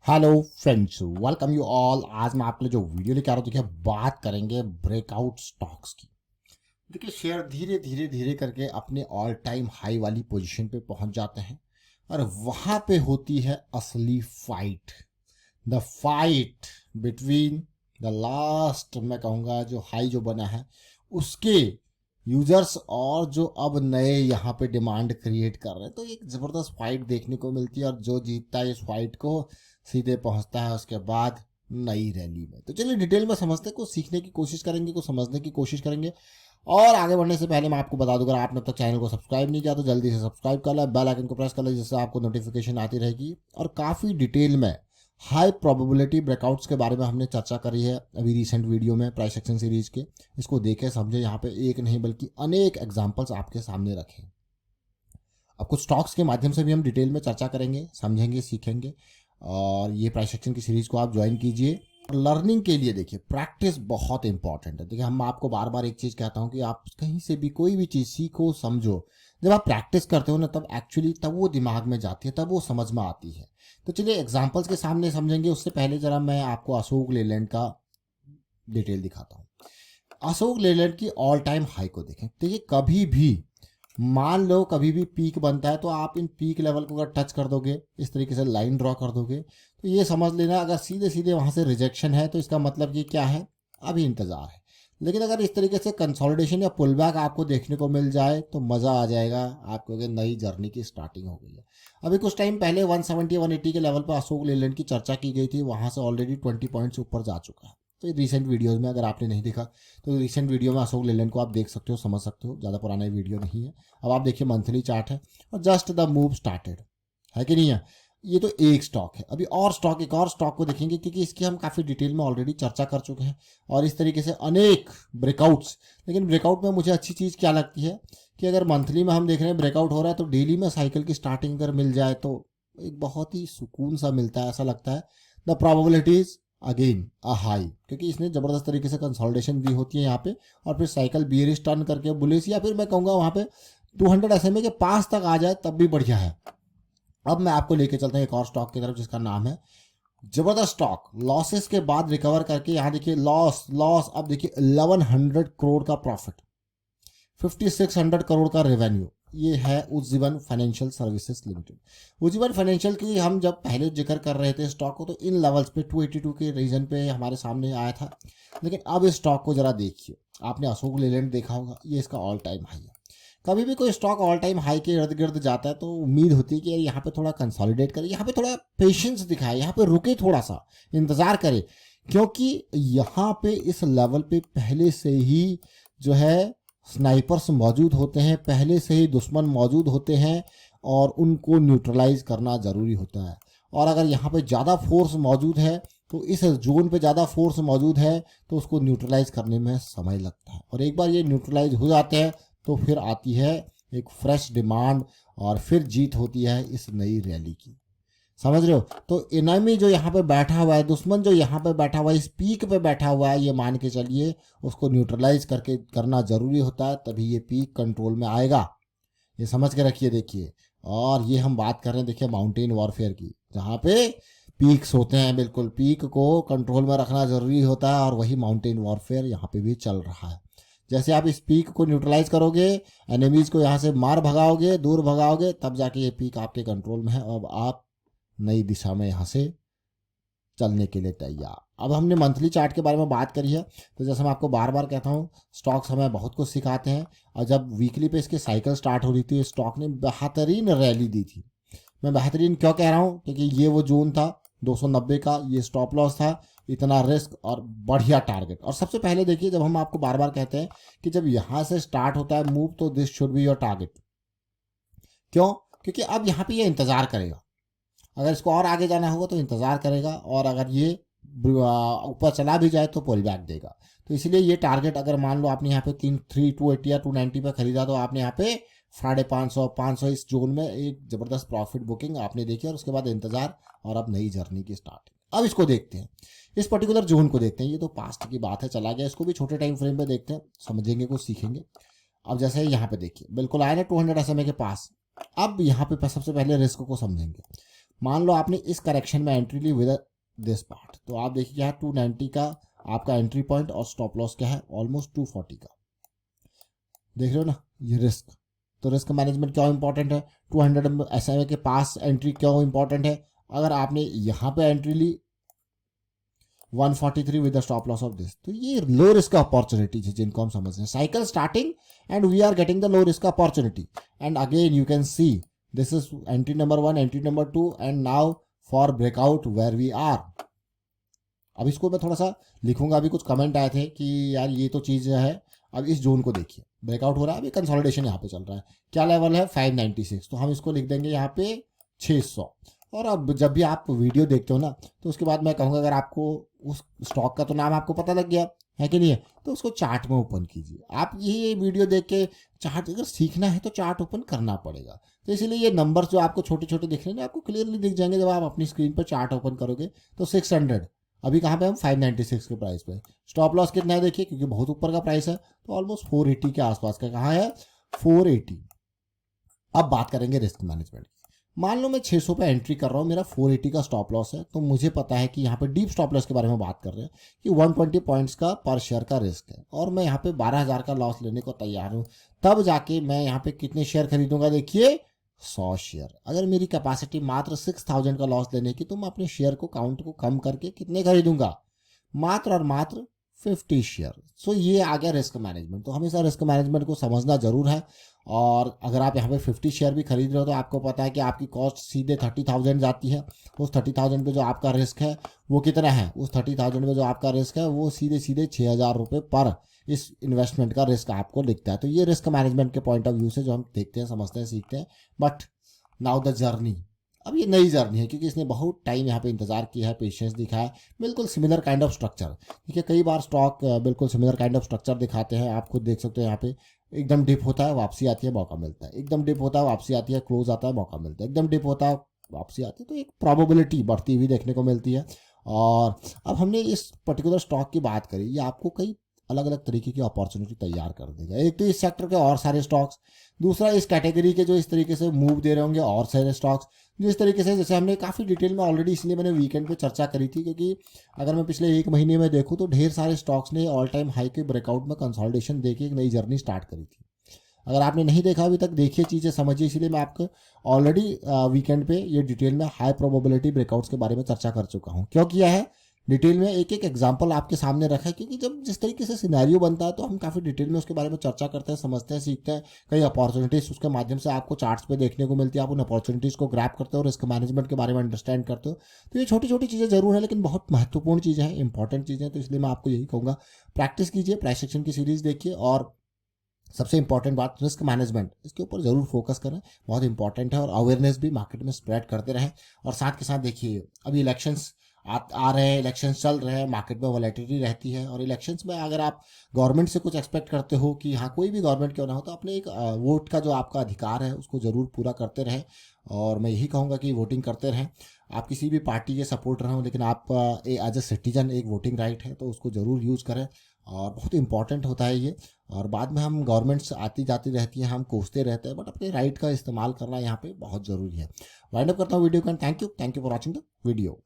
Hello friends, welcome you all. आज मैं आपके लिए जो वीडियो लेके आ रहा हूँ, देखिए बात करेंगे ब्रेकआउट स्टॉक्स की। देखिए शेयर धीरे धीरे धीरे करके अपने ऑल टाइम हाई वाली पोजीशन पे पहुंच जाते हैं और वहां पे होती है असली fight. The fight between the last, मैं कहूँगा जो हाई जो बना है उसके यूजर्स और जो अब नए यहाँ पे डिमांड क्रिएट कर रहे हैं। तो एक ज़बरदस्त फाइट देखने को मिलती है और जो जीतता है इस फाइट को सीधे पहुंचता है उसके बाद नई रैली में। तो चलिए डिटेल में समझते हैं, कुछ सीखने की कोशिश करेंगे, कुछ समझने की कोशिश करेंगे। और आगे बढ़ने से पहले मैं आपको बता दूं, अगर आपने अब तक चैनल को सब्सक्राइब नहीं किया तो जल्दी से सब्सक्राइब कर लें, बेल आइकन को प्रेस कर लें जिससे आपको नोटिफिकेशन आती रहेगी। और काफ़ी डिटेल में हाई प्रोबेबिलिटी ब्रेकआउट्स के बारे में हमने चर्चा करी है अभी रिसेंट वीडियो में प्राइस एक्शन सीरीज के। इसको देखें समझे, यहाँ पे एक नहीं बल्कि अनेक एग्जाम्पल्स आपके सामने रखें। अब कुछ स्टॉक्स के माध्यम से भी हम डिटेल में चर्चा करेंगे, समझेंगे, सीखेंगे। और ये प्राइस एक्शन की सीरीज को आप ज्वाइन कीजिए। लर्निंग के लिए देखिए प्रैक्टिस बहुत इंपॉर्टेंट है। देखिए हम आपको बार बार एक चीज़ कहता हूँ कि आप कहीं से भी कोई भी चीज़ सीखो समझो, जब आप प्रैक्टिस करते हो ना तब एक्चुअली तब वो दिमाग में जाती है, तब वो समझ में आती है। तो चलिए एग्जाम्पल्स के सामने समझेंगे। उससे पहले जरा मैं आपको अशोक लेलैंड का डिटेल दिखाता हूँ। अशोक लेलैंड की ऑल टाइम हाई को देखें। देखिए कभी भी मान लो कभी भी पीक बनता है तो आप इन पीक लेवल को अगर टच कर दोगे, इस तरीके से लाइन ड्रॉ कर दोगे, तो ये समझ लेना अगर सीधे सीधे वहां से रिजेक्शन है तो इसका मतलब ये क्या है, अभी इंतजार है। लेकिन अगर इस तरीके से कंसोलिडेशन या पुल बैक आपको देखने को मिल जाए तो मज़ा आ जाएगा, आपको नई जर्नी की स्टार्टिंग हो गई है। अभी कुछ टाइम पहले 170 180 के लेवल पर अशोक लेलैंड की चर्चा की गई थी, वहां से ऑलरेडी 20 पॉइंट्स ऊपर जा चुका है। तो रिसेंट वीडियोज में अगर आपने नहीं देखा तो रिसेंट वीडियो में अशोक लेलैंड को आप देख सकते हो, समझ सकते हो, ज़्यादा पुराना वीडियो नहीं है। अब आप देखिए मंथली चार्ट है और जस्ट द मूव स्टार्टेड है कि नहीं है। ये तो एक स्टॉक है। अभी और स्टॉक, एक और स्टॉक को देखेंगे क्योंकि इसकी हम काफ़ी डिटेल में ऑलरेडी चर्चा कर चुके हैं और इस तरीके से अनेक ब्रेकआउट्स। लेकिन ब्रेकआउट में मुझे अच्छी चीज़ क्या लगती है कि अगर मंथली में हम देख रहे हैं ब्रेकआउट हो रहा है तो डेली में साइकिल की स्टार्टिंग अगर मिल जाए तो एक बहुत ही सुकून सा मिलता है। ऐसा लगता है the probabilities again a high, क्योंकि इसने ज़बरदस्त तरीके से कंसोलिडेशन दी होती है यहाँ पे और फिर साइकिल बियरिश टर्न करके बुलिश, या फिर मैं कहूँगा वहाँ पे 200 SMA के पास तक आ जाए तब भी बढ़िया है। अब मैं आपको लेके चलता हूँ एक और स्टॉक की तरफ जिसका नाम है जबरदस्त स्टॉक। लॉसेस के बाद रिकवर करके यहाँ देखिए लॉस लॉस, अब देखिए 1100 करोड़ का प्रॉफिट, 5600 करोड़ का रेवेन्यू। ये है Ujjivan financial services limited. Ujjivan financial की हम जब पहले जिक्र कर रहे थे स्टॉक को तो इन लेवल्स पे 282 के रीजन पे हमारे सामने आया था। लेकिन अब इस स्टॉक को जरा देखिए, आपने अशोक लेलैंड देखा होगा, ये इसका ऑल टाइम हाई है। कभी भी कोई स्टॉक ऑल टाइम हाई के इर्द गिर्द जाता है तो उम्मीद होती है कि यार यहाँ पे थोड़ा कंसोलिडेट करे, यहाँ पे थोड़ा पेशेंस दिखाए, यहाँ पे रुके, थोड़ा सा इंतजार करे, क्योंकि यहाँ पे इस लेवल पे पहले से ही जो है स्नाइपर्स मौजूद होते हैं, पहले से ही दुश्मन मौजूद होते हैं और उनको न्यूट्रलाइज करना ज़रूरी होता है। और अगर यहाँ पे ज़्यादा फोर्स मौजूद है तो इस जोन पे ज़्यादा फोर्स मौजूद है तो उसको न्यूट्रलाइज करने में समय लगता है। और एक बार ये न्यूट्रलाइज हो जाते हैं तो फिर आती है एक फ्रेश डिमांड और फिर जीत होती है इस नई रैली की। समझ रहे हो? तो एनिमी जो यहाँ पे बैठा हुआ है, दुश्मन जो यहाँ पे बैठा हुआ है, इस पीक पे बैठा हुआ है, ये मान के चलिए उसको न्यूट्रलाइज करके करना जरूरी होता है, तभी ये पीक कंट्रोल में आएगा। ये समझ के रखिए। देखिए, और ये हम बात कर रहे हैं देखिए माउंटेन वॉरफेयर की, जहाँ पे पीक्स होते हैं, बिल्कुल पीक को कंट्रोल में रखना जरूरी होता है और वही माउंटेन वॉरफेयर यहाँ पे भी चल रहा है। जैसे आप इस पीक को न्यूट्रलाइज करोगे, एनिमीज को यहाँ से मार भगाओगे, दूर भगाओगे, तब जाके ये पीक आपके कंट्रोल में है। अब आप नई दिशा में यहाँ से चलने के लिए तैयार। अब हमने मंथली चार्ट के बारे में बात करी है, तो जैसे मैं आपको बार बार कहता हूँ स्टॉक्स हमें बहुत कुछ सिखाते हैं। और जब वीकली पे इसकी साइकिल स्टार्ट हो रही थी स्टॉक ने बेहतरीन रैली दी थी। मैं बेहतरीन क्यों कह रहा हूँ, क्योंकि ये वो जोन था 290 का, ये स्टॉप लॉस था, इतना रिस्क और बढ़िया टारगेट। और सबसे पहले देखिए, जब हम आपको बार बार कहते हैं कि जब यहाँ से स्टार्ट होता है मूव तो this should be your target. क्यों? क्योंकि अब यहाँ पे ये इंतजार करेगा, अगर इसको और आगे जाना होगा तो इंतज़ार करेगा, और अगर ये ऊपर चला भी जाए तो पुल बैक देगा। तो इसलिए ये टारगेट अगर मान लो आपने यहाँ पे 280 या 290 पे खरीदा तो आपने यहाँ पे 550 इस जोन में एक ज़बरदस्त प्रॉफिट बुकिंग आपने देखी और उसके बाद इंतज़ार और अब नई जर्नी की स्टार्टिंग। अब इसको देखते हैं, इस पर्टिकुलर जोन को देखते हैं। ये तो पास्ट की बात है, चला गया, इसको भी छोटे टाइम फ्रेम पे देखते हैं, समझेंगे, कुछ सीखेंगे। अब जैसे यहाँ पे देखिए बिल्कुल आए ना 200 SMA के पास। अब यहाँ पे सबसे पहले रिस्क को समझेंगे। मान लो आपने इस करेक्शन में एंट्री ली विद दिस पार्ट, तो आप देखिए क्या है 290 का आपका एंट्री पॉइंट और स्टॉप लॉस क्या है ऑलमोस्ट 240 का। देख रहे हो ना ये रिस्क। तो रिस्क मैनेजमेंट क्यों इंपॉर्टेंट है, 200 SMA के पास एंट्री क्यों इंपॉर्टेंट है। अगर आपने यहाँ पे एंट्री ली 143 with the stop loss of this, तो ये लो रिस्क अपॉर्चुनिटीज है जिनको हम समझते हैं। Cycle starting and we are getting the low risk opportunity, and again you can see this is entry number 1, entry number 2, and now for breakout where we are. अब इसको मैं थोड़ा सा लिखूंगा, अभी कुछ कमेंट आए थे कि यार ये तो चीज़ है। अब इस जोन को देखिए, ब्रेकआउट हो रहा है, अभी कंसोलिडेशन यहाँ पे चल रहा है, क्या लेवल है 596, तो हम इसको लिख देंगे यहाँ पे 600। और अब जब भी आप वीडियो देखते हो ना, तो उसके बाद मैं कहूँगा अगर आपको उस स्टॉक का तो नाम आपको पता लग गया है कि नहीं है, तो उसको चार्ट में ओपन कीजिए। आप ये वीडियो देख के चार्ट अगर सीखना है तो चार्ट ओपन करना पड़ेगा। तो इसीलिए ये नंबर्स जो आपको छोटे छोटे दिख रहे हैं आपको क्लियरली दिख जाएंगे जब आप अपनी स्क्रीन पर चार्ट ओपन करोगे। तो 600, अभी कहाँ पे हम 596 के प्राइस पे। स्टॉप लॉस कितना है देखिए, क्योंकि बहुत ऊपर का प्राइस है, तो ऑलमोस्ट 480 के आसपास का, कहाँ है 480। अब बात करेंगे रिस्क मैनेजमेंट की। मान लो मैं 600 पे एंट्री कर रहा हूँ, मेरा 480 का स्टॉप लॉस है, तो मुझे पता है कि यहाँ पे डीप स्टॉप लॉस के बारे में बात कर रहे हैं कि 120 पॉइंट्स का पर शेयर का रिस्क है, और मैं यहाँ पे 12,000 का लॉस लेने को तैयार हूँ। तब जाके मैं यहाँ पे कितने शेयर खरीदूंगा, देखिए 100 शेयर। अगर मेरी कैपेसिटी मात्र 6,000 का लॉस लेने की, तो मैं अपने शेयर को काउंट को कम करके कितने खरीदूंगा, मात्र और मात्र 50 शेयर। सो ये आ गया रिस्क मैनेजमेंट। तो हमेशा रिस्क मैनेजमेंट को समझना जरूर है। और अगर आप यहाँ पे 50 शेयर भी खरीद रहे हो, तो आपको पता है कि आपकी कॉस्ट सीधे 30,000 जाती है। उस 30,000 पे जो आपका रिस्क है वो कितना है, उस 30,000 पे जो आपका रिस्क है वो सीधे सीधे 6,000 रुपये पर इस इन्वेस्टमेंट का रिस्क आपको दिखता है। तो ये रिस्क मैनेजमेंट के पॉइंट ऑफ व्यू से जो हम देखते हैं, समझते हैं, सीखते हैं। बट नाउ द जर्नी, अब ये नई जर्नी है, क्योंकि इसने बहुत टाइम यहाँ पे इंतजार किया है, पेशेंस दिखाया है। बिल्कुल सिमिलर काइंड ऑफ स्ट्रक्चर, देखिए कई बार स्टॉक बिल्कुल सिमिलर काइंड ऑफ स्ट्रक्चर दिखाते हैं। आप खुद देख सकते हो, यहाँ पे एकदम डिप होता है, वापसी आती है, मौका मिलता है, एकदम डिप होता है, वापसी आती है, क्लोज आता है, मौका मिलता है, एकदम डिप होता है, वापसी आती है, तो एक प्रोबेबिलिटी बढ़ती हुई देखने को मिलती है। और अब हमने इस पर्टिकुलर स्टॉक की बात करी, ये आपको कई अलग अलग तरीके की अपॉर्चुनिटी तैयार कर देगा। एक तो इस सेक्टर के और सारे स्टॉक्स, दूसरा इस कैटेगरी के जो इस तरीके से मूव दे रहे होंगे और सारे स्टॉक्स, जो इस तरीके से, जैसे हमने काफ़ी डिटेल में ऑलरेडी, इसलिए मैंने वीकेंड पे चर्चा करी थी, क्योंकि अगर मैं पिछले एक महीने में देखूँ तो ढेर सारे स्टॉक्स ने ऑल टाइम हाई के ब्रेकआउट में कंसोलिडेशन देके एक नई जर्नी स्टार्ट करी थी। अगर आपने नहीं देखा अभी तक, देखिए, चीज़ें समझिए। इसीलिए मैं आपको ऑलरेडी वीकेंड पे ये डिटेल में हाई प्रोबेबिलिटी ब्रेकआउट्स के बारे में चर्चा कर चुका हूँ। क्यों किया है, डिटेल में एक एक एग्जांपल आपके सामने रखा है, क्योंकि जब जिस तरीके से सिनेरियो बनता है तो हम काफ़ी डिटेल में उसके बारे में चर्चा करते हैं, समझते हैं, सीखते हैं। कई अपॉर्चुनिटीज़ उसके माध्यम से आपको चार्ट्स पे देखने को मिलती है, आप उन अपॉर्चुनिटीज़ को ग्रैब करते हो, रिस्क मैनेजमेंट के बारे में अंडरस्टैंड करते हो। तो ये छोटी छोटी चीज़ें जरूर है, लेकिन बहुत महत्वपूर्ण चीज़ें हैं, इंपॉर्टेंट चीज़ें हैं। तो इसलिए मैं आपको यही कहूँगा, प्रैक्टिस कीजिए, प्राइस एक्शन की सीरीज़ देखिए, और सबसे इंपॉर्टेंट बात रिस्क मैनेजमेंट, इसके ऊपर जरूर फोकस करें, बहुत इंपॉर्टेंट है। और अवेयरनेस भी मार्केट में स्प्रेड करते रहें। और साथ के साथ देखिए, अभी इलेक्शंस आ रहे हैं, इलेक्शंस चल रहे हैं, मार्केट में वॉलेटिलिटी रहती है। और इलेक्शंस में अगर आप गवर्नमेंट से कुछ एक्सपेक्ट करते हो कि हाँ कोई भी गवर्नमेंट क्यों ना हो, तो अपने एक वोट का जो आपका अधिकार है उसको ज़रूर पूरा करते रहें। और मैं यही कहूँगा कि वोटिंग करते रहें। आप किसी भी पार्टी के सपोर्ट रहे हो, लेकिन आप एज ए सिटीजन एक वोटिंग राइट है, तो उसको ज़रूर यूज़ करें, और बहुत इंपॉर्टेंट होता है ये। और बाद में हम गवर्नमेंट्स आती जाती रहती हैं, हम कोसते रहते हैं, बट अपने राइट का इस्तेमाल करना यहाँ पे बहुत ज़रूरी है। वाइंड अप करता हूँ वीडियो का। Thank you for watching the video.